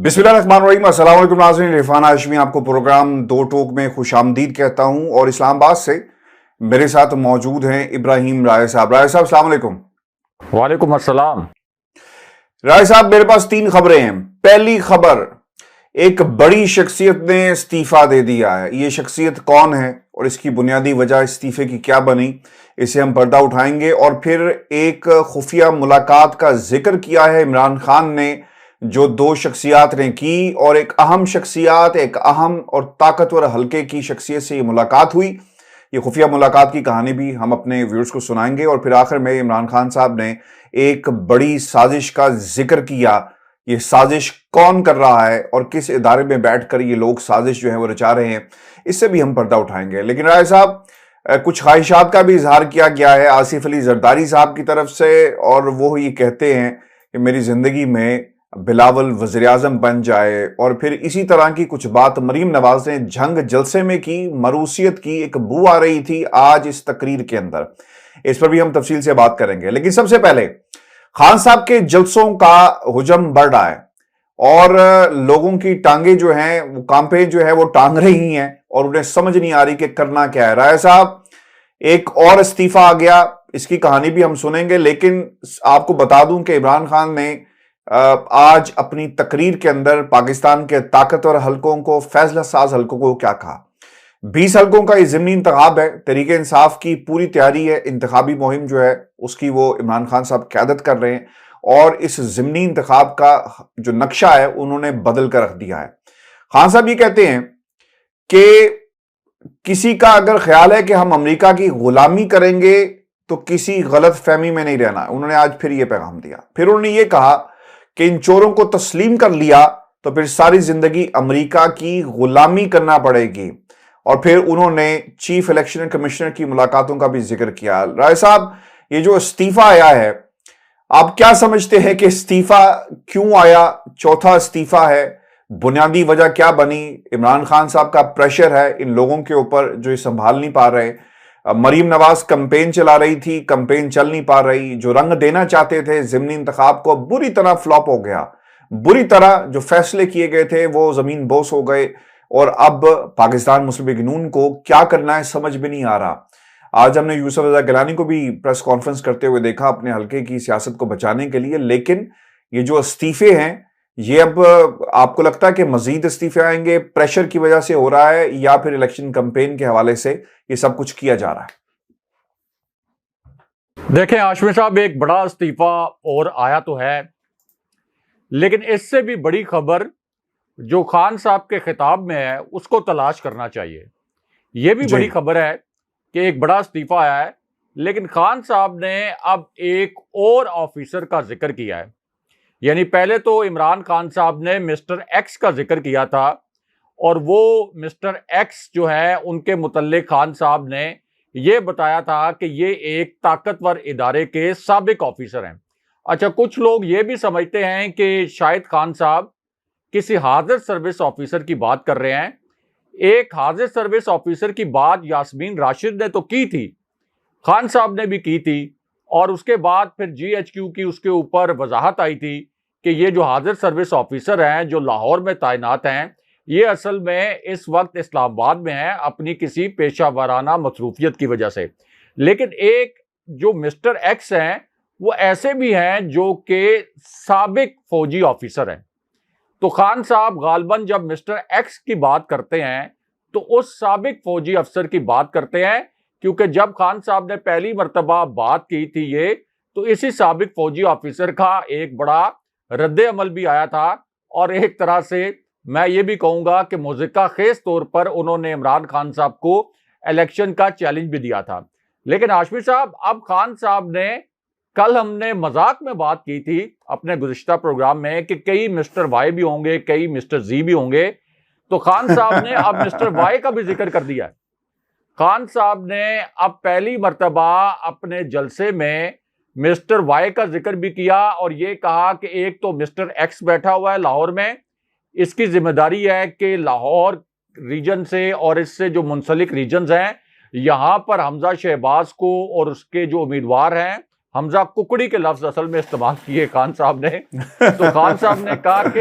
बिस्मिल्लाहिर्रहमानिर्रहीम। अस्सलाम वालेकुम नाज़रीन, इरफान हाशमी आपको प्रोग्राम दो टोक में खुशामदीद कहता हूं और इस्लामाबाद से मेरे साथ मौजूद हैं इब्राहिम राय साहब। राय साहब अस्सलाम वालेकुम। वालेकुम अस्सलाम। राय साहब, मेरे पास तीन खबरें हैं। पहली खबर, एक बड़ी शख्सियत ने इस्तीफा दे दिया है। ये शख्सियत कौन है और इसकी बुनियादी वजह इस्तीफे की क्या बनी, इसे हम पर्दा उठाएंगे। और फिर एक खुफिया मुलाकात का जिक्र किया है इमरान खान ने, जो दो शख्सियात ने की, और एक अहम शख्सियात, एक अहम और ताकतवर हल्के की शख्सियत से ये मुलाकात हुई। ये खुफिया मुलाकात की कहानी भी हम अपने व्यूअर्स को सुनाएंगे। और फिर आखिर में इमरान खान साहब ने एक बड़ी साजिश का जिक्र किया। ये साजिश कौन कर रहा है और किस इदारे में बैठकर ये लोग साजिश जो है वो रचा रहे हैं, इससे भी हम पर्दा उठाएंगे। लेकिन राय साहब, कुछ ख्वाहिशात का भी इजहार किया गया है आसिफ अली जरदारी साहब की तरफ से, और वो ये कहते हैं कि मेरी जिंदगी में बिलावल वज़ीर आज़म बन जाए। और फिर इसी तरह की कुछ बात मरीम नवाज ने झंग जलसे में की। मरूसियत की एक बू आ रही थी आज इस तकरीर के अंदर। इस पर भी हम तफसील से बात करेंगे। लेकिन सबसे पहले खान साहब के जलसों का हुजम बढ़ रहा है और लोगों की टांगे जो हैं वो कांपे जो है वो टांग रही हैं और उन्हें समझ नहीं आ रही कि करना क्या है। राय साहब, एक और इस्तीफा आ गया, इसकी कहानी भी हम सुनेंगे। लेकिन आपको बता दूं कि इमरान खान ने आज अपनी तकरीर के अंदर पाकिस्तान के ताकतवर हलकों को, फैसला साज हलकों को क्या कहा। 20 हलकों का ये ज़िमनी इंतखाब है। तहरीके इंसाफ की पूरी तैयारी है, इंतखाबी मुहिम जो है उसकी वो इमरान खान साहब क़यादत कर रहे हैं। और इस ज़िमनी इंतखाब का जो नक्शा है उन्होंने बदल कर रख दिया है। खान साहब ये कहते हैं कि किसी का अगर ख्याल है कि हम अमेरिका की गुलामी करेंगे तो किसी गलत फहमी में नहीं रहना। उन्होंने आज फिर ये पैगाम दिया। फिर उन्होंने ये कहा कि इन चोरों को तस्लीम कर लिया तो फिर सारी जिंदगी अमेरिका की गुलामी करना पड़ेगी। और फिर उन्होंने चीफ इलेक्शन कमिश्नर की मुलाकातों का भी जिक्र किया। राय साहब, ये जो इस्तीफा आया है, आप क्या समझते हैं कि इस्तीफा क्यों आया? चौथा इस्तीफा है, बुनियादी वजह क्या बनी? इमरान खान साहब का प्रेशर है इन लोगों के ऊपर जो ये संभाल नहीं पा रहे। मरीम नवाज कंपेन चला रही थी, कंपेन चल नहीं पा रही। जो रंग देना चाहते थे ज़िमनी इंतखाब को, बुरी तरह फ्लॉप हो गया। बुरी तरह जो फैसले किए गए थे वो जमीन बोस हो गए। और अब पाकिस्तान मुस्लिम लीग नून को क्या करना है समझ में नहीं आ रहा। आज हमने यूसुफ रजा गिलानी को भी प्रेस कॉन्फ्रेंस करते हुए देखा अपने हल्के की सियासत को बचाने के लिए। लेकिन ये जो इस्तीफे हैं, ये अब आपको लगता है कि मजीद इस्तीफे आएंगे, प्रेशर की वजह से हो रहा है, या फिर इलेक्शन कैंपेन के हवाले से ये सब कुछ किया जा रहा है? देखें हाशमी साहब, एक बड़ा इस्तीफा और आया तो है, लेकिन इससे भी बड़ी खबर जो खान साहब के खिताब में है उसको तलाश करना चाहिए। यह भी बड़ी खबर है कि एक बड़ा इस्तीफा आया है, लेकिन खान साहब ने अब एक और ऑफिसर का जिक्र किया है। यानी पहले तो इमरान खान साहब ने मिस्टर एक्स का जिक्र किया था, और वो मिस्टर एक्स जो है उनके मुतल्लिक खान साहब ने ये बताया था कि ये एक ताकतवर इदारे के साबिक ऑफिसर हैं। अच्छा, कुछ लोग ये भी समझते हैं कि शायद खान साहब किसी हाजिर सर्विस ऑफिसर की बात कर रहे हैं। एक हाजिर सर्विस ऑफिसर की बात यास्मीन राशिद ने तो की थी, खान साहब ने भी की थी, और उसके बाद फिर GHQ की उसके ऊपर वजाहत आई थी कि ये जो हाजिर सर्विस ऑफिसर हैं जो लाहौर में तैनात हैं, ये असल में इस वक्त इस्लामाबाद में हैं अपनी किसी पेशा वाराना मसरूफियत की वजह से। लेकिन एक जो मिस्टर एक्स हैं वो ऐसे भी हैं जो कि साबिक फौजी ऑफिसर हैं। तो खान साहब गालबन जब मिस्टर एक्स की बात करते हैं तो उस साबिक फौजी अफसर की बात करते हैं, क्योंकि जब खान साहब ने पहली मरतबा बात की थी ये, तो इसी साबिक फौजी ऑफिसर का एक बड़ा रद्द अमल भी आया था। और एक तरह से मैं ये भी कहूँगा कि मुज़क्का खेज तौर पर उन्होंने इमरान खान साहब को इलेक्शन का चैलेंज भी दिया था। लेकिन हाशमी साहब, अब खान साहब ने, कल हमने मजाक में बात की थी अपने गुज़िश्ता प्रोग्राम में कि कई मिस्टर वाई भी होंगे, कई मिस्टर जी भी होंगे, तो खान साहब ने अब मिस्टर वाई का भी जिक्र कर दिया है। खान साहब ने अब पहली मरतबा अपने जलसे में मिस्टर वाई का जिक्र भी किया और ये कहा कि एक तो मिस्टर एक्स बैठा हुआ है लाहौर में, इसकी जिम्मेदारी है कि लाहौर रीजन से और इससे जो मुंसलिक रीजन्स हैं, यहाँ पर हमजा शहबाज को और उसके जो उम्मीदवार हैं हमजा कुकड़ी के लफ्ज असल में इस्तेमाल किए खान साहब ने। तो खान साहब ने कहा कि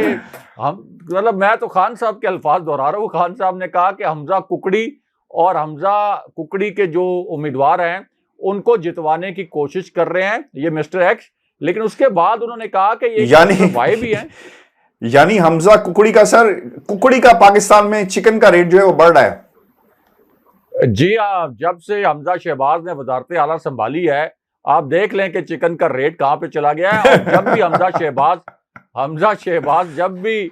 हम, मतलब मैं तो खान साहब के अल्फाज दोहरा रहा हूँ, खान साहब ने कहा कि हमजा कुकड़ी और हमजा कुकड़ी के जो उम्मीदवार हैं उनको जितवाने की कोशिश कर रहे हैं ये मिस्टर एक्स। लेकिन उसके बाद उन्होंने कहा कि ये मिस्टर वाई भी हैं। यानी हमजा कुकड़ी का, सर कुकड़ी का पाकिस्तान में चिकन का रेट जो है वो बढ़ रहा है। जी हाँ, जब से हमजा शहबाज ने वजारत आला संभाली है आप देख लें कि चिकन का रेट कहां पे चला गया है। और जब भी हमजा शहबाज जब भी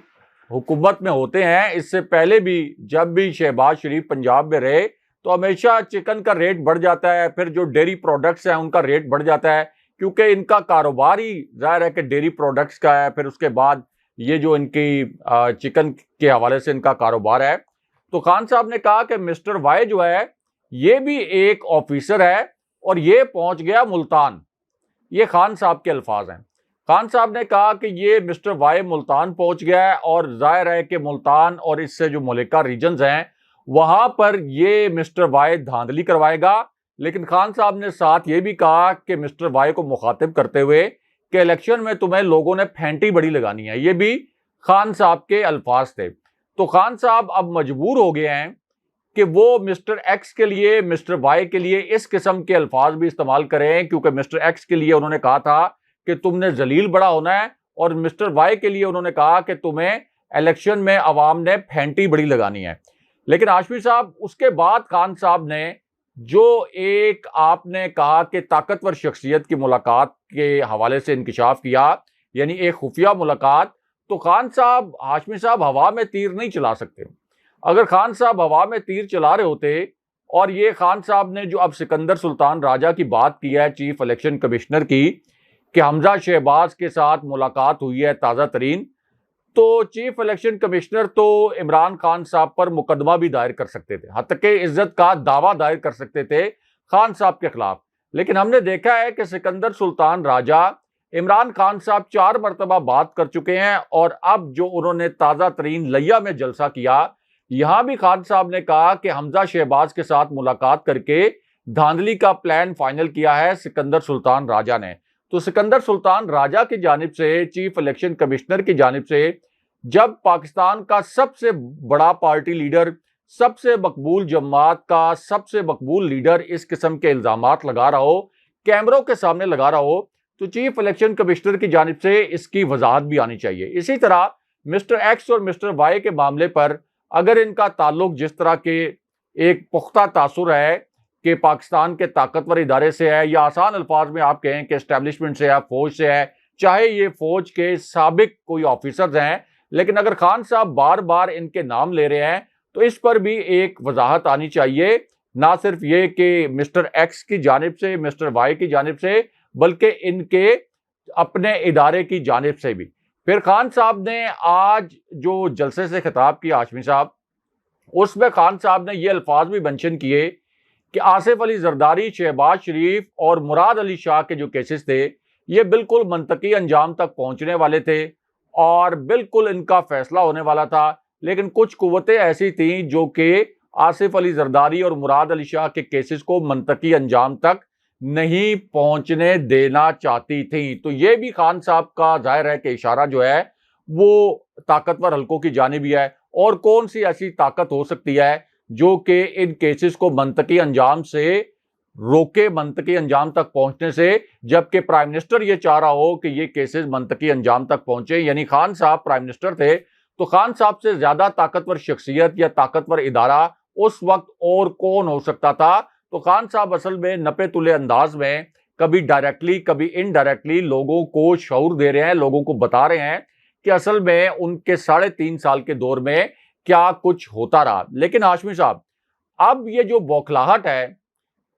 हुकूमत में होते हैं, इससे पहले भी जब भी शहबाज शरीफ पंजाब में रहे, तो हमेशा चिकन का रेट बढ़ जाता है। फिर जो डेयरी प्रोडक्ट्स हैं उनका रेट बढ़ जाता है, क्योंकि इनका कारोबार ही जाहिर है कि डेयरी प्रोडक्ट्स का है। फिर उसके बाद ये जो इनकी चिकन के हवाले से इनका कारोबार है। तो खान साहब ने कहा कि मिस्टर वाई जो है ये भी एक ऑफिसर है और ये पहुंच गया मुल्तान। ये खान साहब के अल्फाज हैं। खान साहब ने कहा कि ये मिस्टर वाई मुल्तान पहुंच गया है और जाहिर है कि मुल्तान और इससे जो मुल्का रीजन्स हैं वहां पर ये मिस्टर वाई धांधली करवाएगा। लेकिन खान साहब ने साथ ये भी कहा कि मिस्टर वाई को मुखातिब करते हुए कि इलेक्शन में तुम्हें लोगों ने फेंटी बड़ी लगानी है। ये भी खान साहब के अल्फाज थे। तो खान साहब अब मजबूर हो गए हैं कि वो मिस्टर एक्स के लिए, मिस्टर वाई के लिए इस किस्म के अल्फाज भी इस्तेमाल करें, क्योंकि मिस्टर एक्स के लिए उन्होंने कहा था कि तुमने जलील बड़ा होना है, और मिस्टर वाई के लिए उन्होंने कहा कि तुम्हें इलेक्शन में अवाम ने फेंटी बड़ी लगानी है। लेकिन हाशमी साहब, उसके बाद खान साहब ने जो एक आपने कहा कि ताकतवर शख्सियत की मुलाकात के हवाले से इंकिशाफ किया, यानी एक खुफिया मुलाकात, तो खान साहब, हाशमी साहब हवा में तीर नहीं चला सकते। अगर खान साहब हवा में तीर चला रहे होते, और ये खान साहब ने जो अब सिकंदर सुल्तान राजा की बात की है, चीफ इलेक्शन कमिश्नर की, कि हमजा शहबाज के साथ मुलाकात हुई है ताज़ा तरीन, तो चीफ इलेक्शन कमिश्नर तो इमरान खान साहब पर मुकदमा भी दायर कर सकते थे, हत्ता के इज्जत का दावा दायर कर सकते थे खान साहब के खिलाफ। लेकिन हमने देखा है कि सिकंदर सुल्तान राजा इमरान खान साहब 4 मरतबा बात कर चुके हैं, और अब जो उन्होंने ताज़ा तरीन लिया में जलसा किया, यहां भी खान साहब ने कहा कि हमजा शहबाज के साथ मुलाकात करके धांधली का प्लान फाइनल किया है सिकंदर सुल्तान राजा ने। तो सिकंदर सुल्तान राजा की जानिब से, चीफ इलेक्शन कमिश्नर की जानिब से, जब पाकिस्तान का सबसे बड़ा पार्टी लीडर, सबसे मकबूल जमात का सबसे मकबूल लीडर इस किस्म के इल्जामात लगा रहा हो, कैमरों के सामने लगा रहा हो, तो चीफ इलेक्शन कमिश्नर की जानिब से इसकी वजाहत भी आनी चाहिए। इसी तरह मिस्टर एक्स और मिस्टर वाई के मामले पर अगर इनका ताल्लुक जिस तरह के एक पुख्ता तासुर है कि पाकिस्तान के ताकतवर इदारे से है, या आसान अल्फाज में आप कहें कि एस्टेब्लिशमेंट से है, फौज से है, चाहे ये फौज के साबिक कोई ऑफिसर्स हैं, लेकिन अगर खान साहब बार बार इनके नाम ले रहे हैं तो इस पर भी एक वजाहत आनी चाहिए। ना सिर्फ ये कि मिस्टर एक्स की जानिब से, मिस्टर वाई की जानिब से, बल्कि इनके अपने इदारे की जानिब से भी। फिर खान साहब ने आज जो जलसे से खिताब किया हाशमी साहब, उसमें खान साहब ने ये अल्फाज भी मेंशन किए कि आसिफ अली जरदारी, शहबाज शरीफ और मुराद अली शाह के जो केसेस थे ये बिल्कुल मंतकी अंजाम तक पहुंचने वाले थे और बिल्कुल इनका फैसला होने वाला था। लेकिन कुछ कुव्वतें ऐसी थीं जो कि आसिफ अली जरदारी और मुराद अली शाह के केसेस को मंतकी अंजाम तक नहीं पहुंचने देना चाहती थी। तो ये भी खान साहब का जाहिर है कि इशारा जो है वो ताकतवर हलकों की जानिब ही है। और कौन सी ऐसी ताकत हो सकती है जो कि इन केसेस को मंतकी अंजाम से रोके, मंतकी अंजाम तक पहुंचने से, जबकि प्राइम मिनिस्टर ये चाह रहा हो कि ये केसेस मंतकी अंजाम तक पहुंचे। यानी खान साहब प्राइम मिनिस्टर थे, तो खान साहब से ज्यादा ताकतवर शख्सियत या ताकतवर इदारा उस वक्त और कौन हो सकता था। तो खान साहब असल में नपे तुले अंदाज में कभी डायरेक्टली कभी इनडायरेक्टली लोगों को शऊर दे रहे हैं, लोगों को बता रहे हैं कि असल में उनके 3.5 साल के दौर में क्या कुछ होता रहा। लेकिन हाशमी साहब, अब ये जो बौखलाहट है,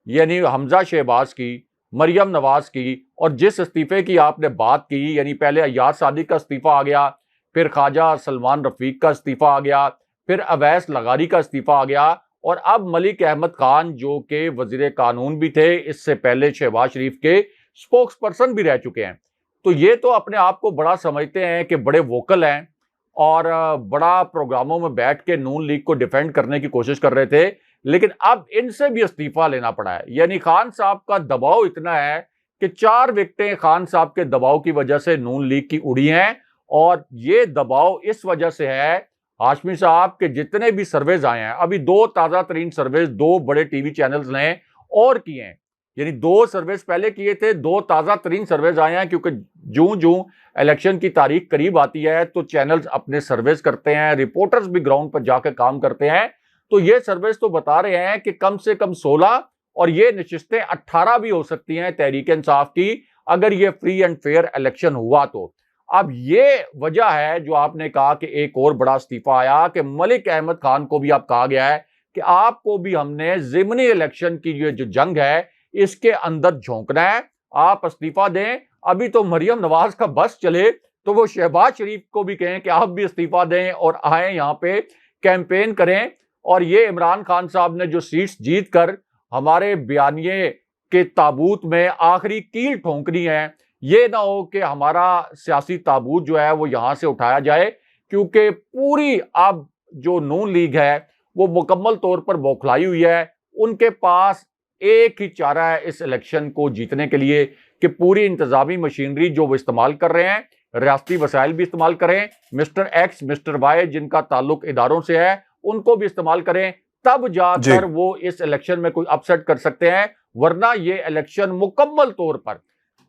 यानी हमजा शहबाज की, मरियम नवाज की, और जिस इस्तीफे की आपने बात की, यानी पहले अय्याज सादिक का इस्तीफा आ गया, फिर ख्वाजा सलमान रफीक का इस्तीफा आ गया, फिर अवैस लगारी का इस्तीफा आ गया, और अब मलिक अहमद खान जो कि वजीर कानून भी थे, इससे पहले शहबाज शरीफ के स्पोक्स पर्सन भी रह चुके हैं। तो ये तो अपने आप को बड़ा समझते हैं कि बड़े वोकल हैं और बड़ा प्रोग्रामों में बैठ के नून लीग को डिफेंड करने की कोशिश कर रहे थे, लेकिन अब इनसे भी इस्तीफा लेना पड़ा है। यानी खान साहब का दबाव इतना है कि 4 विकेटें खान साहब के दबाव की वजह से नून लीग की उड़ी हैं, और ये दबाव इस वजह से है हाशमी साहब के जितने भी सर्वेज आए हैं, अभी 2 ताजा तरीन सर्वेज 2 बड़े टीवी चैनल्स ने और किए हैं, यानी 2 सर्वेज पहले किए थे, 2 ताजा तरीन सर्वेज आए हैं, क्योंकि जूं जूं इलेक्शन की तारीख करीब आती है तो चैनल्स अपने सर्वेज करते हैं, रिपोर्टर्स भी ग्राउंड पर जाकर काम करते हैं। तो ये सर्वेज तो बता रहे हैं कि कम से कम 16 और ये नशिस्तें 18 भी हो सकती हैं तहरीक-ए-इंसाफ की, अगर ये फ्री एंड फेयर इलेक्शन हुआ तो। अब ये वजह है जो आपने कहा कि एक और बड़ा इस्तीफा आया कि मलिक अहमद खान को भी अब कहा गया है कि आपको भी हमने ज़िमनी इलेक्शन की ये जो जंग है इसके अंदर झोंकना है, आप इस्तीफा दें। अभी तो मरियम नवाज का बस चले तो वो शहबाज शरीफ को भी कहें कि आप भी इस्तीफा दें और आए यहाँ पे कैंपेन करें। और ये इमरान खान साहब ने जो सीट्स जीत कर हमारे बयानिए के ताबूत में आखिरी कील ठोंकनी है, ये ना हो कि हमारा सियासी ताबूत जो है वो यहाँ से उठाया जाए, क्योंकि पूरी अब जो नून लीग है वो मुकम्मल तौर पर बौखलाई हुई है। उनके पास एक ही चारा है इस इलेक्शन को जीतने के लिए कि पूरी इंतजामी मशीनरी जो वो इस्तेमाल कर रहे हैं, रियासती वसाइल भी इस्तेमाल करें, मिस्टर एक्स मिस्टर वाई जिनका ताल्लुक इदारों से है उनको भी इस्तेमाल करें, तब जाकर वो इस इलेक्शन में कोई अपसेट कर सकते हैं। वरना ये इलेक्शन मुकम्मल तौर पर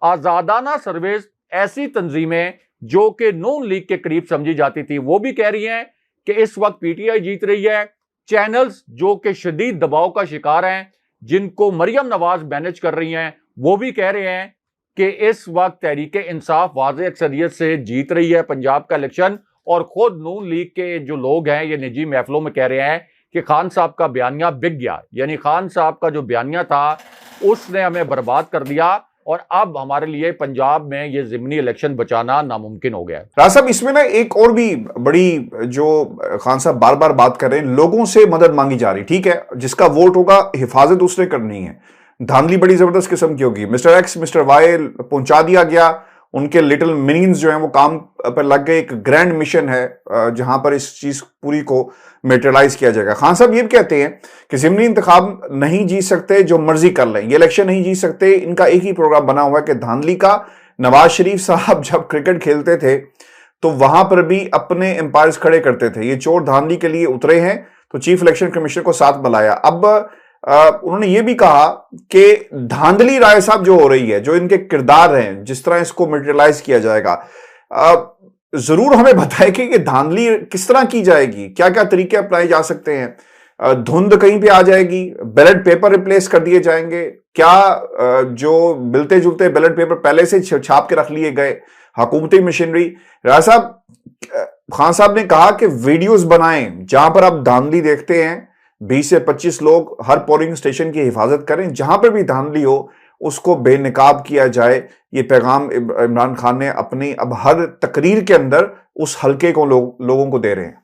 आजादाना सर्वेज ऐसी तंजीमें जो कि नून लीग के करीब समझी जाती थी वो भी कह रही हैं कि इस वक्त पीटीआई जीत रही है। चैनल्स जो कि शदीद दबाव का शिकार हैं, जिनको मरियम नवाज मैनेज कर रही हैं, वो भी कह रहे हैं कि इस वक्त तहरीक इंसाफ वाज़ेह अक्सरियत से जीत रही है पंजाब का इलेक्शन। और खुद नून लीग के जो लोग हैं ये निजी महफिलों में कह रहे हैं कि खान साहब का बयानिया बिक गया, यानी खान साहब का जो बयानिया था उसने हमें बर्बाद कर दिया और अब हमारे लिए पंजाब में ये ज़िमनी इलेक्शन बचाना नामुमकिन हो गया है। राज साहब, इसमें ना एक और भी बड़ी जो खान साहब बार बार बात कर रहे हैं, लोगों से मदद मांगी जा रही, ठीक है, जिसका वोट होगा हिफाजत उसने करनी है, धांधली बड़ी जबरदस्त किस्म की होगी, मिस्टर एक्स मिस्टर वाई पहुंचा दिया गया, उनके लिटिल मिनियंस जो हैं वो काम पर लग गए, एक ग्रैंड मिशन है जहां पर इस चीज पूरी को मेटेरियलाइज किया जाएगा। खान साहब ये भी कहते हैं कि ज़िमनी इंतखाब नहीं जीत सकते, जो मर्जी कर लें, ये इलेक्शन नहीं जीत सकते, इनका एक ही प्रोग्राम बना हुआ है कि धांधली का। नवाज शरीफ साहब जब क्रिकेट खेलते थे तो वहां पर भी अपने एम्पायर्स खड़े करते थे, ये चोर धांधली के लिए उतरे हैं तो चीफ इलेक्शन कमिश्नर को साथ बुलाया। अब उन्होंने ये भी कहा कि धांधली राय साहब जो हो रही है, जो इनके किरदार हैं, जिस तरह इसको मटेरियलाइज किया जाएगा, जरूर हमें बताए कि धांधली किस तरह की जाएगी, क्या क्या तरीके अपनाए जा सकते हैं, धुंध कहीं पे आ जाएगी, बैलेट पेपर रिप्लेस कर दिए जाएंगे, क्या जो मिलते जुलते बैलेट पेपर पहले से छाप के रख लिए गए, हुकूमती मशीनरी। राय साहब, खान साहब ने कहा कि वीडियोस बनाएं जहां पर आप धांधली देखते हैं, 20 से 25 लोग हर पोलिंग स्टेशन की हिफाजत करें, जहां पर भी धांधली हो उसको बेनकाब किया जाए। ये पैगाम इमरान खान ने अपनी अब हर तकरीर के अंदर उस हल्के को लोगों को दे रहे हैं।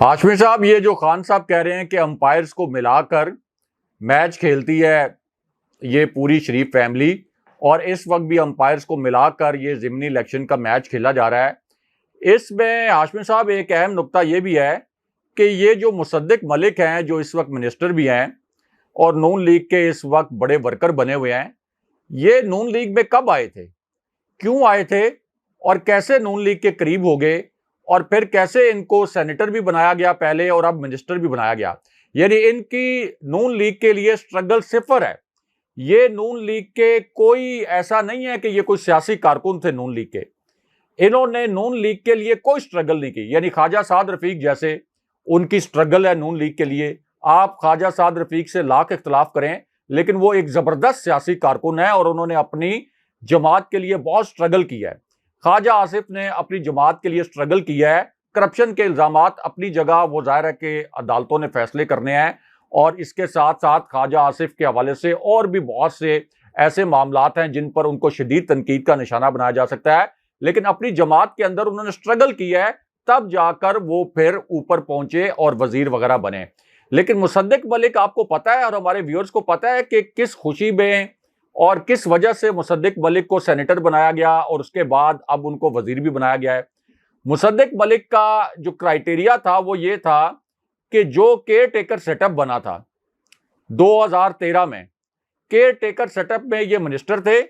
हाशमी साहब, ये जो खान साहब कह रहे हैं कि अंपायर्स को मिलाकर मैच खेलती है ये पूरी शरीफ फैमिली, और इस वक्त भी अंपायर्स को मिलाकर ये ज़िमनी इलेक्शन का मैच खेला जा रहा है, इसमें हाशमी साहब एक अहम नुक्ता ये भी है कि ये जो मुसद्दिक मलिक हैं, जो इस वक्त मिनिस्टर भी हैं और नून लीग के इस वक्त बड़े वर्कर बने हुए हैं, ये नून लीग में कब आए थे, क्यों आए थे और कैसे नून लीग के करीब हो गए, और फिर कैसे इनको सेनेटर भी बनाया गया पहले और अब मिनिस्टर भी बनाया गया। यानी इनकी नून लीग के लिए स्ट्रगल सिफर है। ये नून लीग के कोई ऐसा नहीं है कि ये कोई सियासी कारकुन थे नून लीग के, इन्होंने नून लीग के लिए कोई स्ट्रगल नहीं की। यानी ख्वाजा साद रफीक जैसे उनकी स्ट्रगल है नून लीग के लिए, आप ख्वाजा साद रफीक से लाख इख्तलाफ करें लेकिन वो एक जबरदस्त सियासी कारकुन है और उन्होंने अपनी जमात के लिए बहुत स्ट्रगल किया है। ख्वाजा आसिफ ने अपनी जमात के लिए स्ट्रगल किया है। करप्शन के इल्जामात अपनी जगह, वो जाहिर है कि अदालतों ने फैसले करने हैं, और इसके साथ साथ ख्वाजा आसिफ के हवाले से और भी बहुत से ऐसे मामलात हैं जिन पर उनको शदीद तनकीद का निशाना बनाया जा सकता है। लेकिन अपनी जमात के अंदर उन्होंने स्ट्रगल किया है, तब जाकर वो फिर ऊपर पहुंचे और वजीर वगैरह बने। लेकिन मुसद्दिक मलिक, आपको पता है और हमारे व्यूअर्स को पता है कि किस खुशी में और किस वजह से मुसद्दिक मलिक को सेनेटर बनाया गया और उसके बाद अब उनको वजीर भी बनाया गया है। मुसद्दिक मलिक का जो क्राइटेरिया था वो ये था कि जो केयर टेकर सेटअप बना था 2013 में, केयर टेकर सेटअप में ये मिनिस्टर थे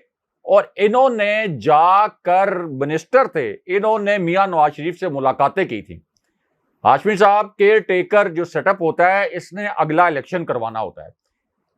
और इन्होंने जाकर मिनिस्टर थे, इन्होंने मियां नवाज शरीफ से मुलाकातें की थी। हाशमी साहब, केयर टेकर जो सेटअप होता है, इसने अगला इलेक्शन करवाना होता है।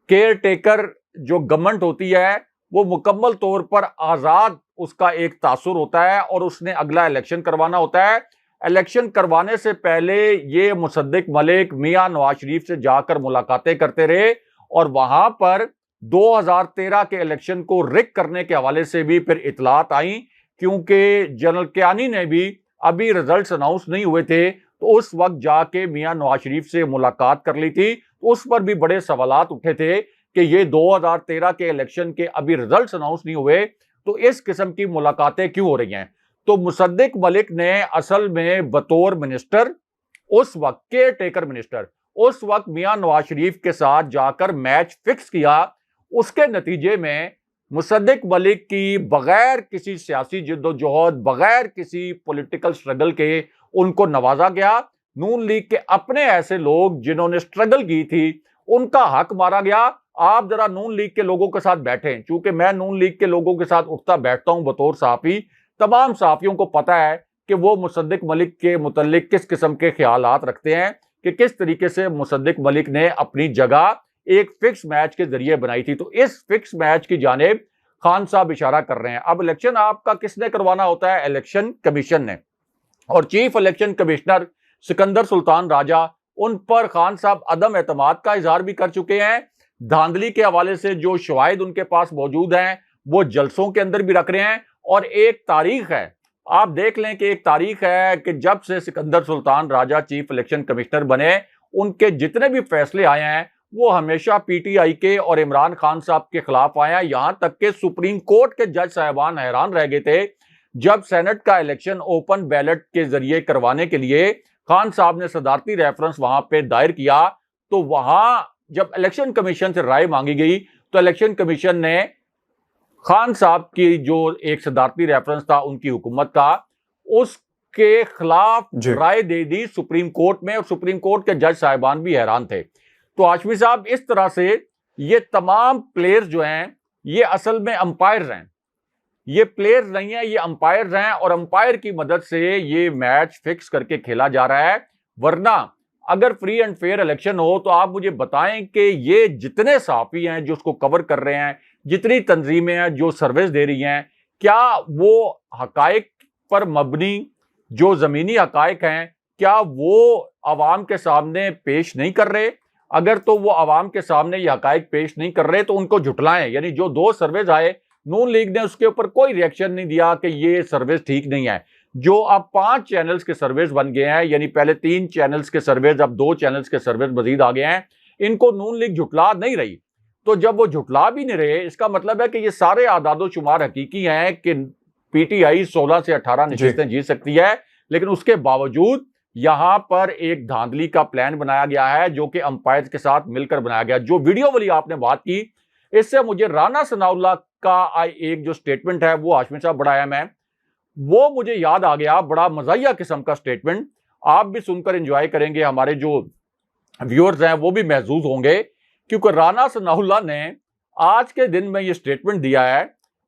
केयर टेकर जो गवर्नमेंट होती है वो मुकम्मल तौर पर आजाद उसका एक तासुर होता है और उसने अगला इलेक्शन करवाना होता है। इलेक्शन करवाने से पहले ये मुसद्दिक मलिक मियां नवाज शरीफ से जाकर मुलाकातें करते रहे और वहां पर 2013 के इलेक्शन को रिक करने के हवाले से भी फिर इतलात आई, क्योंकि जनरल कियानी ने भी अभी रिजल्ट्स अनाउंस नहीं हुए थे तो उस वक्त जाके मियां नवाज शरीफ से मुलाकात कर ली थी। तो उस पर भी बड़े सवालात उठे थे कि ये 2013 के इलेक्शन के अभी रिजल्ट्स अनाउंस नहीं हुए तो इस किस्म की मुलाकातें क्यों हो रही हैं। तो मुसद्दिक मलिक ने असल में बतौर मिनिस्टर, उस वक्त केयर टेकर मिनिस्टर, उस वक्त मियां नवाज शरीफ के साथ जाकर मैच फिक्स किया। उसके नतीजे में मुसद्दिक मलिक की बगैर किसी सियासी जिद्दोजहद, बगैर किसी पॉलिटिकल स्ट्रगल के उनको नवाजा गया। नून लीग के अपने ऐसे लोग जिन्होंने स्ट्रगल की थी उनका हक मारा गया। आप जरा नून लीग के लोगों के साथ बैठें, चूंकि मैं नून लीग के लोगों के साथ उठता बैठता हूं बतौर सहाफी, तमाम सहाफियों को पता है कि वो मुसद्दिक मलिक के मुतल्लिक किस किस्म के ख्यालात रखते हैं, कि किस तरीके से मुसद्दिक मलिक ने अपनी जगह एक फिक्स मैच के जरिए बनाई थी। तो इस फिक्स मैच की जानिब खान साहब इशारा कर रहे हैं। अब इलेक्शन आपका किसने करवाना होता है? इलेक्शन कमीशन ने। और chief election commissioner Sikandar Sultan Raja, उन पर खान साहब अदम एतमाद का इजहार भी कर चुके हैं। धांधली के हवाले से जो शवाहिद उनके पास मौजूद हैं वो जलसों के अंदर भी रख रहे हैं। और एक तारीख है, आप देख लें कि एक तारीख है कि जब से Sikandar Sultan Raja chief election commissioner बने, उनके जितने भी फैसले आए हैं वो हमेशा पीटीआई के और इमरान खान साहब के खिलाफ आए हैं। यहां तक कि सुप्रीम कोर्ट के जज साहिबान हैरान रह गए थे जब सेनेट का इलेक्शन ओपन बैलेट के जरिए करवाने के लिए खान साहब ने सदारती रेफरेंस वहां पे दायर किया। तो वहां जब इलेक्शन कमीशन से राय मांगी गई तो इलेक्शन कमीशन ने खान साहब की जो एक सदारती रेफरेंस था उनकी हुकूमत का, उसके खिलाफ राय दे दी सुप्रीम कोर्ट में, और सुप्रीम कोर्ट के जज साहिबान भी हैरान थे। तो हाशमी साहब, इस तरह से ये तमाम प्लेयर्स जो हैं ये असल में अंपायर्स हैं, ये प्लेयर्स नहीं है, ये अंपायर्स हैं, और अंपायर की मदद से ये मैच फिक्स करके खेला जा रहा है। वरना अगर फ्री एंड फेयर इलेक्शन हो तो आप मुझे बताएं कि ये जितने सहाफी हैं जो उसको कवर कर रहे हैं, जितनी तंजीमें हैं जो सर्विस दे रही हैं, क्या वो हकायक पर मबनी जो जमीनी हकायक हैं क्या वो आवाम के सामने पेश नहीं कर रहे? अगर तो वो आवाम के सामने ये हकायक पेश नहीं कर रहे तो उनको झुटलाएं। यानी जो 2 सर्वेज आए, नून लीग ने उसके ऊपर कोई रिएक्शन नहीं दिया कि ये सर्वेज ठीक नहीं है। जो अब 5 चैनल्स के सर्वेज बन गए हैं, यानी पहले 3 चैनल्स के सर्वेज, अब 2 चैनल्स के सर्वेज मजीद आ गए हैं, इनको नून लीग झुटला नहीं रही। तो जब वो झुटला भी नहीं रहे, इसका मतलब है कि ये सारे आदादो शुमार हकीकी हैं कि पीटीआई 16 से 18 नशिस्तें जीत सकती है। लेकिन उसके बावजूद यहां पर एक धांधली का प्लान बनाया गया है जो कि अंपायर के साथ मिलकर बनाया गया। जो वीडियो वाली आपने बात की, इससे मुझे राना सनाउल्लाह का एक जो स्टेटमेंट है वो हाशमी साहब बड़ा अहम है, वो मुझे याद आ गया। बड़ा मजाहिया किस्म का स्टेटमेंट, आप भी सुनकर एंजॉय करेंगे, हमारे जो व्यूअर्स हैं वो भी महसूस होंगे, क्योंकि राना सनाउल्लाह ने आज के दिन में ये स्टेटमेंट दिया है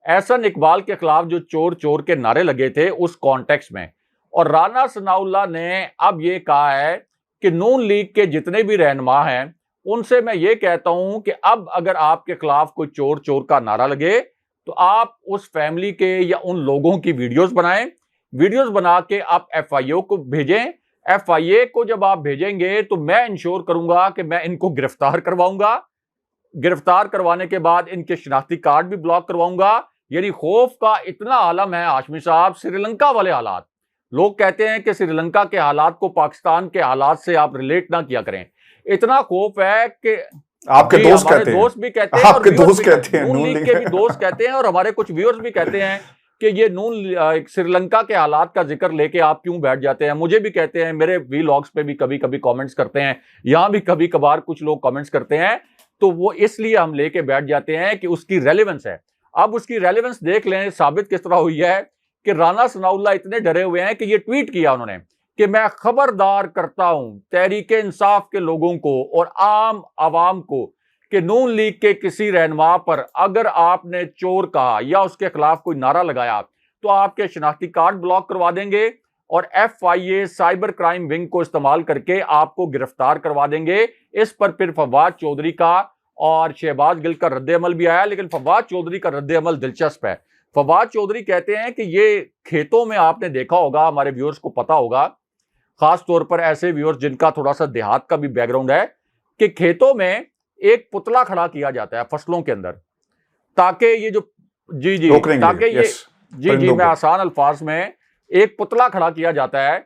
एहसन इकबाल के खिलाफ जो चोर चोर के नारे लगे थे उस कॉन्टेक्स्ट में। और राना सनाउल्लाह ने अब ये कहा है कि नून लीग के जितने भी रहनुमा हैं उनसे मैं ये कहता हूं कि अब अगर आपके खिलाफ कोई चोर चोर का नारा लगे तो आप उस फैमिली के या उन लोगों की वीडियोस बनाएं, वीडियोस बना के आप एफआईए को भेजें। एफआईए को जब आप भेजेंगे तो मैं इंश्योर करूंगा कि मैं इनको गिरफ्तार करवाऊंगा, गिरफ्तार करवाने के बाद इनके शनाख्ती कार्ड भी ब्लॉक करवाऊंगा। यानी खौफ का इतना आलम है हाशमी साहब, श्रीलंका वाले हालात। लोग कहते हैं कि श्रीलंका के हालात को पाकिस्तान के हालात से आप रिलेट ना किया करें, इतना खौफ है कि आपके दोस्त कहते हैं, दोस्त भी कहते हैं, आपके दोस्त कहते हैं, नून लीग के भी दोस्त कहते हैं, और हमारे कुछ व्यूअर्स भी कहते हैं कि ये श्रीलंका के हालात का जिक्र लेके आप क्यों बैठ जाते हैं। मुझे भी कहते हैं, मेरे वीलॉग्स पे भी कभी कभी कमेंट्स करते हैं, यहां भी कभी कभार कुछ लोग कमेंट्स करते हैं, तो वो इसलिए हम लेके बैठ जाते हैं कि उसकी रेलेवेंस है। अब उसकी रेलेवेंस देख लें साबित किस तरह हुई है कि राना सनाउल्लाह इतने डरे हुए हैं कि ये ट्वीट किया उन्होंने कि मैं खबरदार करता हूं तहरीक इंसाफ के लोगों को और आम आवाम को कि नून लीग के किसी रहनुमा पर अगर आपने चोर कहा या उसके खिलाफ कोई नारा लगाया तो आपके शनाख्ती कार्ड ब्लॉक करवा देंगे और FIA साइबर क्राइम विंग को इस्तेमाल करके आपको गिरफ्तार करवा देंगे। इस पर फिर फवाद चौधरी का और शहबाज गिल का रद्द-ए-अमल भी आया, लेकिन फवाद चौधरी का रद्द-ए-अमल दिलचस्प है। फवाद चौधरी कहते हैं कि ये खेतों में आपने देखा होगा, हमारे व्यूअर्स को पता होगा, खास तौर पर ऐसे व्यूअर्स जिनका थोड़ा सा देहात का भी बैकग्राउंड है, कि खेतों में एक पुतला खड़ा किया जाता है फसलों के अंदर, ताकि ये जो ताकि ये मैं आसान अल्फाज में, एक पुतला खड़ा किया जाता है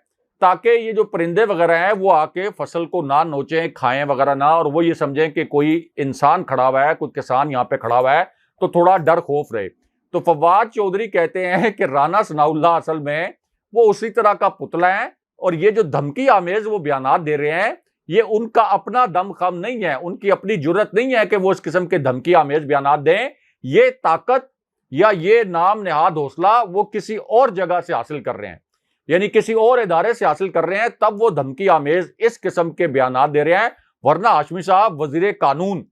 ताकि ये जो परिंदे वगैरह हैं वो आके फसल को ना नोचें, खाएं वगैरह ना, और वो ये समझें कि कोई इंसान खड़ा हुआ है, कोई किसान यहाँ पे खड़ा हुआ है, तो थोड़ा डर खौफ रहे। तो फवाद चौधरी कहते हैं कि राना सनाउल्लाह असल में वो उसी तरह का पुतला है, और ये जो धमकी आमेज वो बयानात दे रहे हैं, ये उनका अपना दमखम नहीं है, उनकी अपनी जुर्रत नहीं है कि वो इस किस्म के धमकी आमेज बयानात दें। ये ताकत या ये नाम नेहाद हौसला वो किसी और जगह से हासिल कर रहे हैं, यानी किसी और इदारे से हासिल कर रहे हैं, तब वो धमकी आमेज इस किस्म के बयानात दे रहे हैं। वरना हाशमी साहब वजीर कानून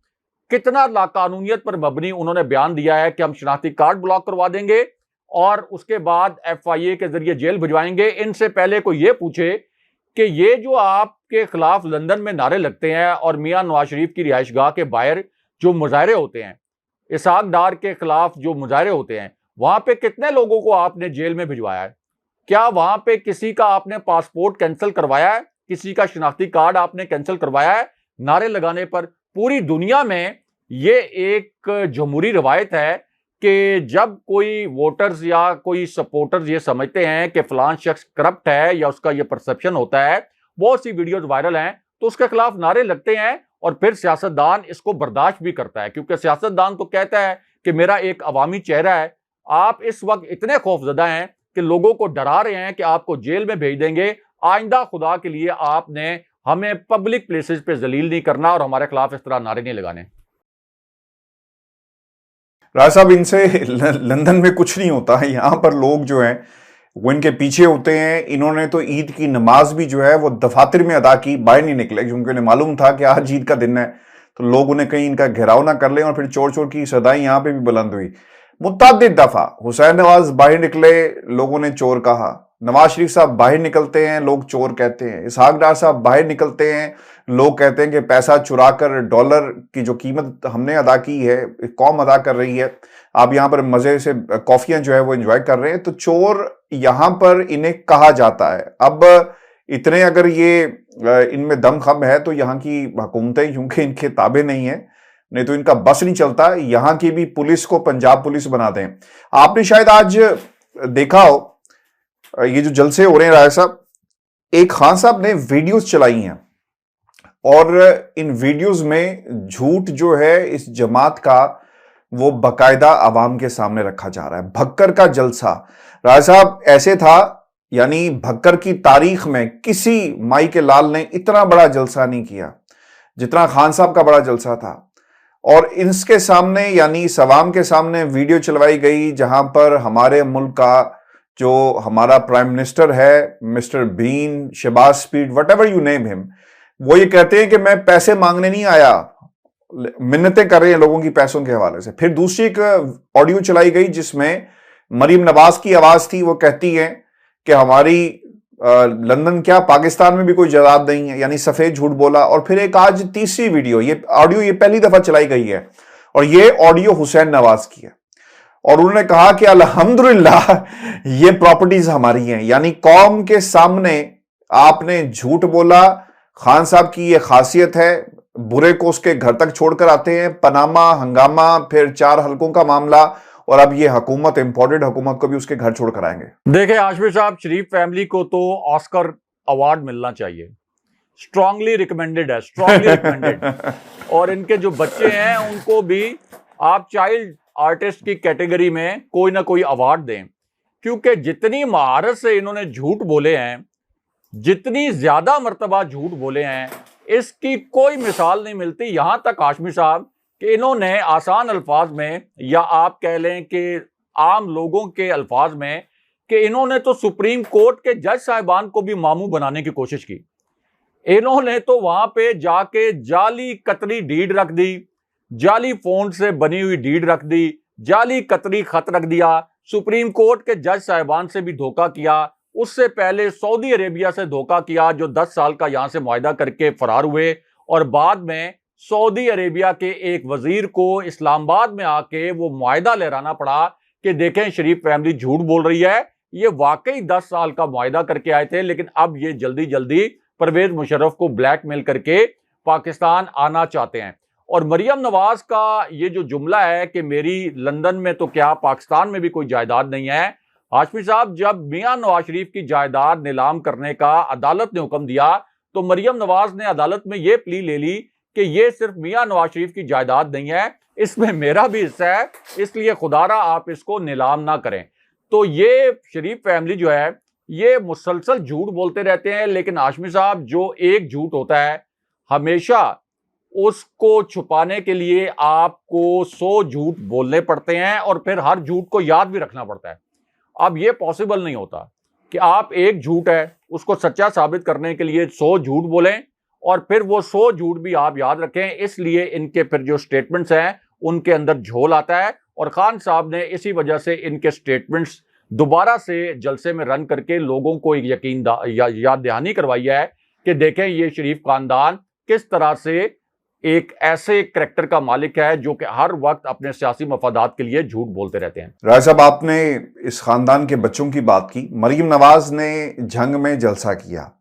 कितना लाकानूनियत पर मबनी उन्होंने बयान दिया है कि हम शनाख्ती कार्ड ब्लॉक करवा देंगे और उसके बाद FIA के जरिए जेल भिजवाएंगे। इनसे पहले कोई ये पूछे कि ये जो आपके खिलाफ लंदन में नारे लगते हैं और मियां नवाज शरीफ की रिहाइशगाह के बाहर जो मुजाहरे होते हैं, इसहाक डार के खिलाफ जो मुजाहरे होते हैं, वहां पे कितने लोगों को आपने जेल में भिजवाया है? क्या वहां पे किसी का आपने पासपोर्ट कैंसिल करवाया है? किसी का शनाख्ती कार्ड आपने कैंसिल करवाया है नारे लगाने पर? पूरी दुनिया में ये एक जमहूरी रवायत है कि जब कोई वोटर्स या कोई सपोर्टर्स ये समझते हैं कि फलां शख्स करप्ट है या उसका ये परसेप्शन होता है, बहुत सी वीडियोस वायरल हैं, तो उसके खिलाफ नारे लगते हैं और फिर सियासतदान इसको बर्दाश्त भी करता है, क्योंकि सियासतदान तो कहता है कि मेरा एक अवामी चेहरा है। आप इस वक्त इतने खौफजदा हैं कि लोगों को डरा रहे हैं कि आपको जेल में भेज देंगे। आइंदा खुदा के लिए आपने हमें पब्लिक प्लेसेस पे जलील नहीं करना और हमारे खिलाफ इस तरह नारे नहीं लगाने। राज साहब, इनसे लंदन में कुछ नहीं होता है, यहां पर लोग जो हैं वो इनके पीछे होते हैं। इन्होंने तो ईद की नमाज भी जो है वो दफातर में अदा की, बाहर नहीं निकले, क्योंकि उन्हें मालूम था कि आज ईद का दिन है, तो लोग उन्हें कहीं इनका घेराव ना कर लें। और फिर चोर चोर की सदाई यहां पे भी बुलंद हुई। मुतअद्दिद दफा हुसैन नवाज बाहर निकले, लोगों ने चोर कहा। नवाज शरीफ साहब बाहर निकलते हैं, लोग चोर कहते हैं। इसहाक डार साहब बाहर निकलते हैं, लोग कहते हैं कि पैसा चुराकर डॉलर की जो कीमत हमने अदा की है, कौम अदा कर रही है, आप यहां पर मजे से कॉफियां जो है वो एंजॉय कर रहे हैं। तो चोर यहां पर इन्हें कहा जाता है। अब इतने अगर ये इनमें दमखम है तो यहाँ की हुकूमतें, क्योंकि इनके ताबे नहीं है, नहीं तो इनका बस नहीं चलता, यहां की भी पुलिस को पंजाब पुलिस बना दें। आपने शायद आज देखा हो ये जो जलसे हो रहे हैं राय साहब, एक खान साहब ने वीडियोस चलाई हैं और इन वीडियोस में झूठ जो है इस जमात का वो बकायदा आवाम के सामने रखा जा रहा है। भक्कर का जलसा राय साहब ऐसे था, यानी भक्कर की तारीख में किसी माई के लाल ने इतना बड़ा जलसा नहीं किया जितना खान साहब का बड़ा जलसा था। और इसके सामने यानी सवाम के सामने वीडियो चलवाई गई जहां पर हमारे मुल्क का जो हमारा प्राइम मिनिस्टर है, mister Bean, Shehbaz speed, whatever you name him, वो ये कहते हैं कि मैं पैसे मांगने नहीं आया, मिन्नतें कर रहे हैं लोगों की पैसों के हवाले से। फिर दूसरी एक ऑडियो चलाई गई जिसमें मरीम नवाज की आवाज थी, वो कहती है कि हमारी लंदन क्या पाकिस्तान में भी कोई जायदाद नहीं है, यानी सफेद झूठ बोला। और फिर एक आज तीसरी वीडियो, ये ऑडियो ये पहली दफा चलाई गई है और ये ऑडियो हुसैन नवाज की है और उन्होंने कहा कि अल्हम्दुलिल्लाह ये प्रॉपर्टीज हमारी हैं, यानी कौम के सामने आपने झूठ बोला। खान साहब की ये खासियत है, बुरे को उसके घर तक छोड़कर आते हैं। पनामा हंगामा, फिर 4 हलकों का मामला, और अब ये हुकूमत, इंपोर्टेड हुकूमत को भी उसके घर छोड़कर आएंगे। देखिए हाशमी साहब, शरीफ फैमिली को तो ऑस्कर अवार्ड मिलना चाहिए, स्ट्रांगली रिकमेंडेड है, स्ट्रांगली रिकमेंडेड। और इनके जो बच्चे हैं उनको भी आप चाइल्ड आर्टिस्ट की कैटेगरी में कोई ना कोई अवार्ड दें, क्योंकि जितनी महारत से इन्होंने झूठ बोले हैं, जितनी ज्यादा मर्तबा झूठ बोले हैं, इसकी कोई मिसाल नहीं मिलती। यहां तक हाशमी साहब कि इन्होंने आसान अल्फाज में, या आप कह लें कि आम लोगों के अल्फाज में, कि इन्होंने तो सुप्रीम कोर्ट के जज साहिबान को भी मामू बनाने की कोशिश की। इन्होंने तो वहां पे जाके जाली कतरी डीड रख दी, जाली फोन से बनी हुई डीड रख दी, जाली कतरी खत रख दिया, सुप्रीम कोर्ट के जज साहिबान से भी धोखा किया, उससे पहले सऊदी अरेबिया से धोखा किया जो 10 साल का यहां से मुआहदा करके फरार हुए, और बाद में सऊदी अरेबिया के एक वजीर को इस्लामाबाद में आके वो मुआहदा लहराना पड़ा कि देखें शरीफ फैमिली झूठ बोल रही है, ये वाकई 10 साल का मुआहदा करके आए थे, लेकिन अब ये जल्दी जल्दी परवेज मुशर्रफ को ब्लैकमेल करके पाकिस्तान आना चाहते हैं। और मरियम नवाज का ये जो जुमला है कि मेरी लंदन में तो क्या पाकिस्तान में भी कोई जायदाद नहीं है, हाशमी साहब जब मियां नवाज शरीफ की जायदाद नीलाम करने का अदालत ने हुक्म दिया तो मरियम नवाज ने अदालत में यह प्ली ले ली कि यह सिर्फ मियां नवाज शरीफ की जायदाद नहीं है, इसमें मेरा भी हिस्सा है, इसलिए खुदारा आप इसको नीलाम ना करें। तो ये शरीफ फैमिली जो है ये मुसलसल झूठ बोलते रहते हैं, लेकिन हाशमी साहब जो एक झूठ होता है हमेशा उसको छुपाने के लिए आपको 100 झूठ बोलने पड़ते हैं और फिर हर झूठ को याद भी रखना पड़ता है। अब ये पॉसिबल नहीं होता कि आप एक झूठ है उसको सच्चा साबित करने के लिए 100 झूठ बोलें और फिर वो 100 झूठ भी आप याद रखें। इसलिए इनके फिर जो स्टेटमेंट्स हैं उनके अंदर झोल आता है, और खान साहब ने इसी वजह से इनके स्टेटमेंट्स दोबारा से जलसे में रन करके लोगों को एक याद दहानी करवाई है कि देखें ये शरीफ खानदान किस तरह से एक ऐसे करैक्टर का मालिक है जो कि हर वक्त अपने सियासी मफादात के लिए झूठ बोलते रहते हैं। राय साहब, आपने इस खानदान के बच्चों की बात की। मरियम नवाज ने जंग में जलसा किया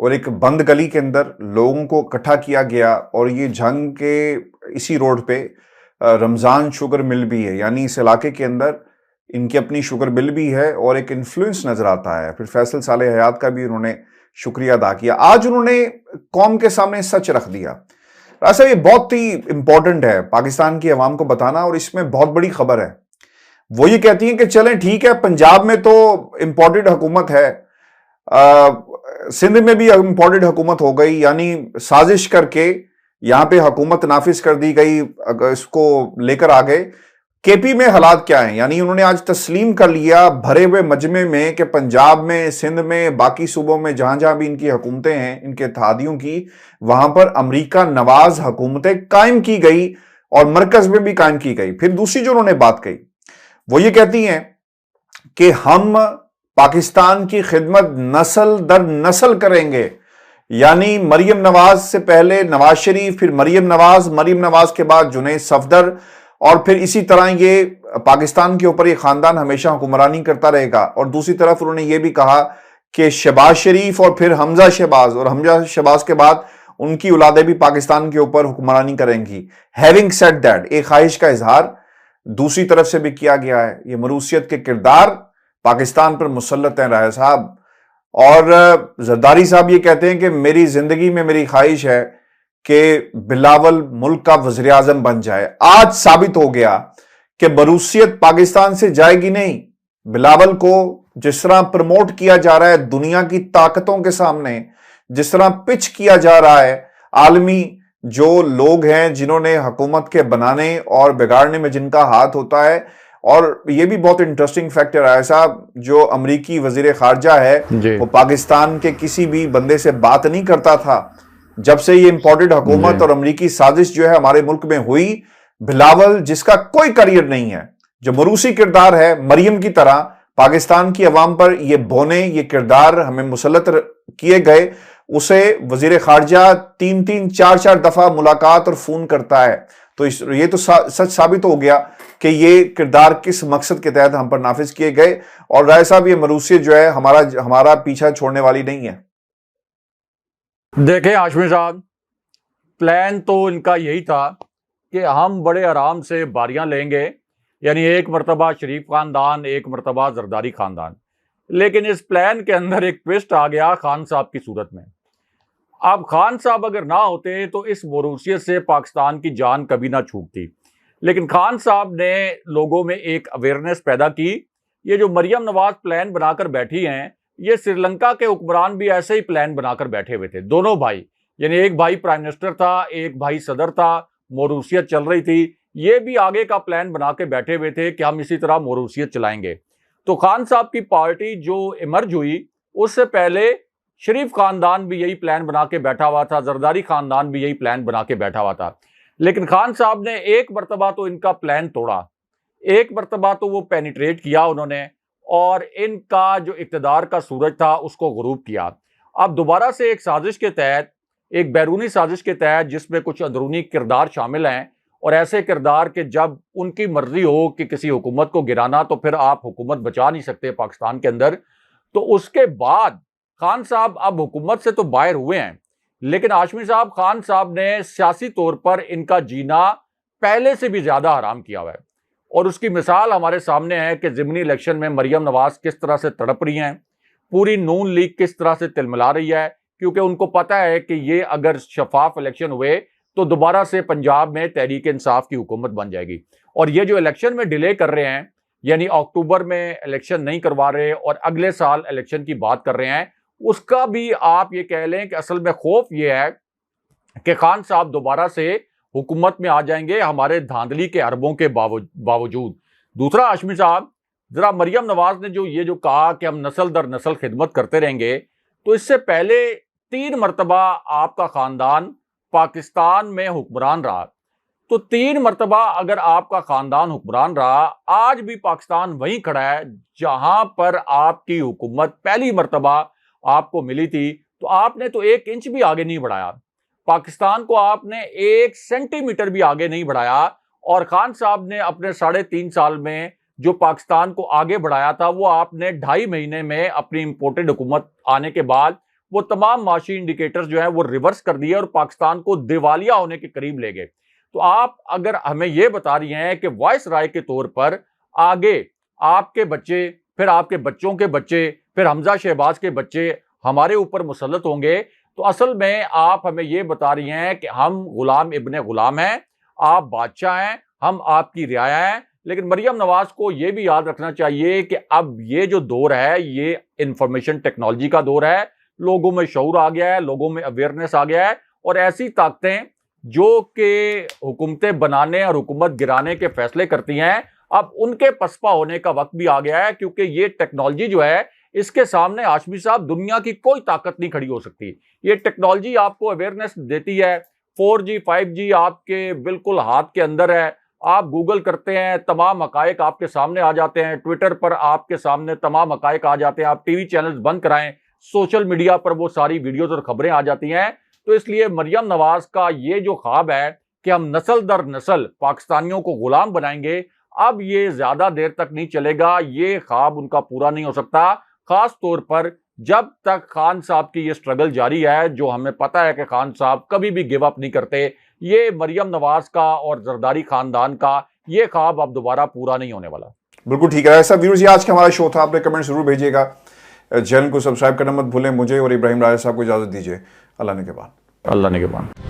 और एक बंद गली के अंदर लोगों को इकट्ठा किया गया, और ये जंग के इसी रोड पे रमज़ान शुगर मिल भी है, यानी इस इलाके के अंदर इनकी अपनी शुगर मिल भी है और एक इन्फ्लुएंस नजर आता है। फिर फैसल साले हयात का भी उन्होंने शुक्रिया अदा किया। आज उन्होंने कौम के सामने सच रख दिया। ऐसा ये बहुत ही इंपॉर्टेंट है पाकिस्तान की अवाम को बताना, और इसमें बहुत बड़ी खबर है। वो ये कहती हैं कि चलें ठीक है, पंजाब में तो इंपॉर्टेड हुकूमत है, सिंध में भी इंपॉर्टेड हुकूमत हो गई, यानी साजिश करके यहां पे हुकूमत नाफिज कर दी गई, इसको लेकर आ गए। केपी में हालात क्या हैं, यानी उन्होंने आज तस्लीम कर लिया भरे हुए मजमे में कि पंजाब में, सिंध में, बाकी सूबों में जहां जहां भी इनकी हुकूमतें हैं, इनके इत्तेहादियों की, वहां पर अमरीका नवाज हुकूमतें कायम की गई और मरकज में भी कायम की गई। फिर दूसरी जो उन्होंने बात कही वो ये कहती हैं कि हम पाकिस्तान की खिदमत नस्ल दर नस्ल करेंगे, यानी मरियम नवाज से पहले नवाज शरीफ, फिर मरियम नवाज के बाद जुनैद सफदर, और फिर इसी तरह ये पाकिस्तान के ऊपर ये खानदान हमेशा हुक्मरानी करता रहेगा। और दूसरी तरफ उन्होंने ये भी कहा कि शहबाज शरीफ और फिर हमजा शहबाज के बाद उनकी औलादें भी पाकिस्तान के ऊपर हुक्मरानी करेंगी। हैविंग सेड दैट, एक ख्वाहिश का इजहार दूसरी तरफ से भी किया गया है। ये मरूसियत के किरदार पाकिस्तान पर मुसल्लत हैं राय साहब। और जरदारी साहब ये कहते हैं कि मेरी जिंदगी में मेरी ख्वाहिश है कि बिलावल मुल्क का वज़ीर आज़म बन जाए। आज साबित हो गया कि मरूसियत पाकिस्तान से जाएगी नहीं। बिलावल को जिस तरह प्रमोट किया जा रहा है दुनिया की ताकतों के सामने, जिस तरह पिच किया जा रहा है, आलमी जो लोग हैं जिन्होंने हुकूमत के बनाने और बिगाड़ने में जिनका हाथ होता है। और ये भी बहुत इंटरेस्टिंग फैक्टर है साहब, जो अमरीकी वजीर खारजा है वो पाकिस्तान के किसी भी बंदे से बात नहीं करता था। जब से ये इंपोर्टेड हुकूमत और अमरीकी साजिश जो है हमारे मुल्क में हुई, बिलावल जिसका कोई करियर नहीं है, जो मरूसी किरदार है मरियम की तरह, पाकिस्तान की अवाम पर ये बोने, ये किरदार हमें मुसल्लत किए गए, उसे वजीर खारजा 3-3, 4-4 दफा मुलाकात और फोन करता है। तो ये तो सच साबित हो गया कि ये किरदार किस मकसद के तहत हम पर नाफिज किए गए। और राय साहब, ये मरूसियत जो है हमारा पीछा छोड़ने वाली नहीं है। देखें हाशमी साहब, प्लान तो इनका यही था कि हम बड़े आराम से बारियां लेंगे, यानी एक मरतबा शरीफ खानदान, एक मरतबा जरदारी खानदान। लेकिन इस प्लान के अंदर एक ट्विस्ट आ गया खान साहब की सूरत में। अब खान साहब अगर ना होते तो इस मरूसियत से पाकिस्तान की जान कभी ना छूटती। लेकिन खान साहब ने लोगों में एक अवेयरनेस पैदा की। ये जो मरियम नवाज प्लान बनाकर बैठी हैं, ये श्रीलंका के हुक्मरान भी ऐसे ही प्लान बनाकर बैठे हुए थे। दोनों भाई, यानी एक भाई प्राइम मिनिस्टर था, एक भाई सदर था, मरूसियत चल रही थी, ये भी आगे का प्लान बना के बैठे हुए थे कि हम इसी तरह मरूसियत चलाएंगे। तो खान साहब की पार्टी जो इमर्ज हुई, उससे पहले शरीफ खानदान भी यही प्लान बना के बैठा हुआ था, जरदारी खानदान भी यही प्लान बना के बैठा हुआ था। लेकिन खान साहब ने एक मरतबा तो इनका प्लान तोड़ा, एक मरतबा तो वो पेनिट्रेट किया उन्होंने और इनका जो इक़्तिदार का सूरज था उसको गुरूब किया। अब दोबारा से एक साजिश के तहत, एक बैरूनी साजिश के तहत जिसमें कुछ अंदरूनी किरदार शामिल हैं और ऐसे किरदार के जब उनकी मर्जी हो कि किसी हुकूमत को गिराना तो फिर आप हुकूमत बचा नहीं सकते पाकिस्तान के अंदर। तो उसके बाद खान साहब अब हुकूमत से तो बाहर हुए हैं, लेकिन हाशमी साहब खान साहब ने सियासी तौर पर इनका जीना पहले से भी ज्यादा हराम किया हुआ है और उसकी मिसाल हमारे सामने है कि ज़िमनी इलेक्शन में मरियम नवाज किस तरह से तड़प रही हैं, पूरी नून लीग किस तरह से तिलमिला रही है, क्योंकि उनको पता है कि ये अगर शफाफ इलेक्शन हुए तो दोबारा से पंजाब में तहरीक इंसाफ की हुकूमत बन जाएगी। और ये जो इलेक्शन में डिले कर रहे हैं, यानी अक्टूबर में इलेक्शन नहीं करवा रहे और अगले साल इलेक्शन की बात कर रहे हैं, उसका भी आप ये कह लें कि असल में खौफ ये है कि खान साहब दोबारा से हुकूमत में आ जाएंगे हमारे धांधली के अरबों के बावजूद। दूसरा, हाशमी साहब, जरा मरियम नवाज ने जो कहा कि हम नस्ल दर नस्ल खिदमत करते रहेंगे, तो इससे पहले 3 मरतबा आपका खानदान पाकिस्तान में हुक्मरान रहा। तो 3 मरतबा अगर आपका खानदान हुक्मरान रहा, आज भी पाकिस्तान वहीं खड़ा है जहां पर आपकी हुकूमत पहली मरतबा आपको मिली थी। तो आपने तो 1 इंच भी आगे नहीं बढ़ाया, पाकिस्तान को आपने 1 सेंटीमीटर भी आगे नहीं बढ़ाया। और खान साहब ने अपने 3.5 साल में जो पाकिस्तान को आगे बढ़ाया था वो आपने 2.5 महीने में अपनी इंपोर्टेड हुकूमत आने के बाद वो तमाम माशी इंडिकेटर्स जो है वो रिवर्स कर दिए और पाकिस्तान को दिवालिया होने के करीब ले गए। तो आप अगर हमें ये बता रही हैं कि वॉइस राय के तौर पर आगे आपके बच्चे, फिर आपके बच्चों के बच्चे, फिर हमजा शहबाज के बच्चे हमारे ऊपर मुसल्लत होंगे, तो असल में आप हमें ये बता रही हैं कि हम गुलाम इब्ने गुलाम हैं, आप बादशाह हैं, हम आपकी रियाया हैं। लेकिन मरियम नवाज को यह भी याद रखना चाहिए कि अब ये जो दौर है ये इंफॉर्मेशन टेक्नोलॉजी का दौर है, लोगों में शऊर आ गया है, लोगों में अवेयरनेस आ गया है और ऐसी ताकतें जो कि हुकूमतें बनाने और हुकूमत गिराने के फैसले करती हैं, अब उनके पसपा होने का वक्त भी आ गया है, क्योंकि ये टेक्नोलॉजी जो है इसके सामने हाशमी साहब दुनिया की कोई ताकत नहीं खड़ी हो सकती। ये टेक्नोलॉजी आपको अवेयरनेस देती है, 4G 5G आपके बिल्कुल हाथ के अंदर है, आप गूगल करते हैं तमाम हकायक आपके सामने आ जाते हैं, ट्विटर पर आपके सामने तमाम हकायक आ जाते हैं, आप टीवी चैनल्स बंद कराएं, सोशल मीडिया पर वो सारी वीडियोज और खबरें आ जाती हैं। तो इसलिए मरियम नवाज का ये जो ख्वाब है कि हम नस्ल दर नस्ल पाकिस्तानियों को गुलाम बनाएंगे, अब ये ज्यादा देर तक नहीं चलेगा, ये ख्वाब उनका पूरा नहीं हो सकता। खास तौर पर जब तक खान साहब की ये स्ट्रगल जारी है, जो हमें पता है कि खान साहब कभी भी गिव अप नहीं करते, ये मरियम नवाज का और जरदारी खानदान का ये ख्वाब अब दोबारा पूरा नहीं होने वाला। बिल्कुल ठीक है। ऐसा व्यूअर्स, ये आज का हमारा शो था। आपने कमेंट जरूर भेजिएगा, चैनल को सब्सक्राइब करना मत भूलें। मुझे और इब्राहिम राजा साहब को इजाजत दीजिए। अल्लाह ने के बाद।